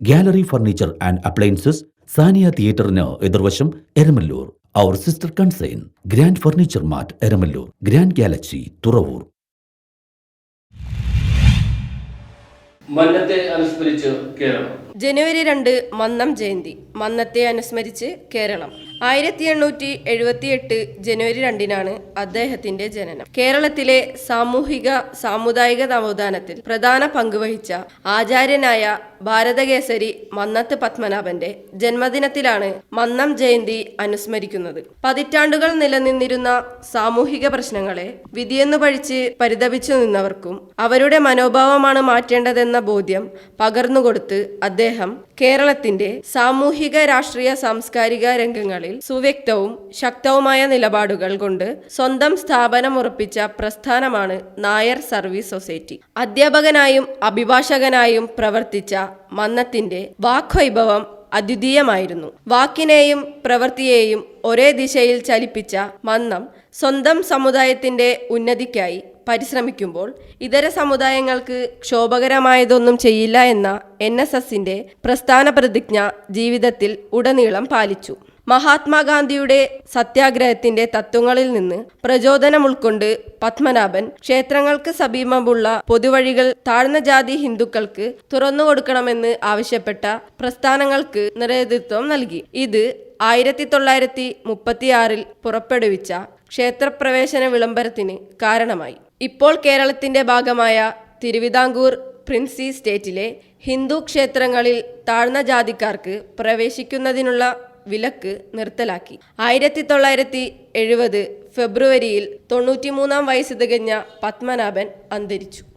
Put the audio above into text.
Gallery furniture and appliances, Sania തിയേറ്ററിന് എതിർവശം, എരമല്ലൂർ. അവർ sister concern, grand furniture mart, Eramalloor. Grand galaxy, Thuravoor. മന്നത്തെ അനുസ്മരിച്ച് കേരളം. ജനുവരി 2 മന്നം ജയന്തി. മന്നത്തെ അനുസ്മരിച്ച് കേരളം. 1878 ജനുവരി 2-നാണ് അദ്ദേഹത്തിന്റെ ജനനം. കേരളത്തിലെ സാമൂഹിക സാമുദായിക നവോത്ഥാനത്തിൽ പ്രധാന പങ്കുവഹിച്ച ആചാര്യനായ ഭാരതകേസരി മന്നത്ത് പത്മനാഭന്റെ ജന്മദിനത്തിലാണ് മന്നം ജയന്തി അനുസ്മരിക്കുന്നത്. പതിറ്റാണ്ടുകൾ നിലനിന്നിരുന്ന സാമൂഹിക പ്രശ്നങ്ങളെ വിധിയെന്നു പഴിച്ച് പരിതപിച്ചു നിന്നവർക്കും അവരുടെ മനോഭാവമാണ് മാറ്റേണ്ടതെന്ന ബോധ്യം പകർന്നുകൊടുത്ത് അദ്ദേഹം കേരളത്തിന്റെ സാമൂഹിക രാഷ്ട്രീയ സാംസ്കാരിക രംഗങ്ങളിൽ സുവ്യക്തവും ശക്തവുമായ നിലപാടുകൾ കൊണ്ട് സ്വന്തം സ്ഥാപനമുറപ്പിച്ച പ്രസ്ഥാനമാണ് നായർ സർവീസ് സൊസൈറ്റി. അധ്യാപകനായും അഭിഭാഷകനായും പ്രവർത്തിച്ച മന്നത്തിന്റെ വാക്വൈഭവം അദ്വിതീയമായിരുന്നു. വാക്കിനെയും പ്രവൃത്തിയെയും ഒരേ ദിശയിൽ ചലിപ്പിച്ച മന്നം സ്വന്തം സമുദായത്തിന്റെ ഉന്നതിക്കായി പരിശ്രമിക്കുമ്പോൾ ഇതര സമുദായങ്ങൾക്ക് ക്ഷോഭകരമായതൊന്നും ചെയ്യില്ല എന്ന NSSന്റെ പ്രസ്ഥാന പ്രതിജ്ഞ ജീവിതത്തിൽ ഉടനീളം പാലിച്ചു. മഹാത്മാഗാന്ധിയുടെ സത്യാഗ്രഹത്തിന്റെ തത്വങ്ങളിൽ നിന്ന് പ്രചോദനം ഉൾക്കൊണ്ട് പത്മനാഭൻ ക്ഷേത്രങ്ങൾക്ക് സമീപമുള്ള പൊതുവഴികൾ താഴ്ന്ന ജാതി ഹിന്ദുക്കൾക്ക് തുറന്നുകൊടുക്കണമെന്ന് ആവശ്യപ്പെട്ട പ്രസ്ഥാനങ്ങൾക്ക് നേതൃത്വം നൽകി. ഇത് 1936 പുറപ്പെടുവിച്ച ക്ഷേത്രപ്രവേശന വിളംബരത്തിന് കാരണമായി. ഇപ്പോൾ കേരളത്തിന്റെ ഭാഗമായ തിരുവിതാംകൂർ പ്രിൻസി സ്റ്റേറ്റിലെ ഹിന്ദു ക്ഷേത്രങ്ങളിൽ താഴ്ന്ന ജാതിക്കാർക്ക് പ്രവേശിക്കുന്നതിനുള്ള വിലക്ക് നിർത്തലാക്കി. 1970 ഫെബ്രുവരിയിൽ 93 വയസ്സ് തികഞ്ഞ പത്മനാഭൻ അന്തരിച്ചു.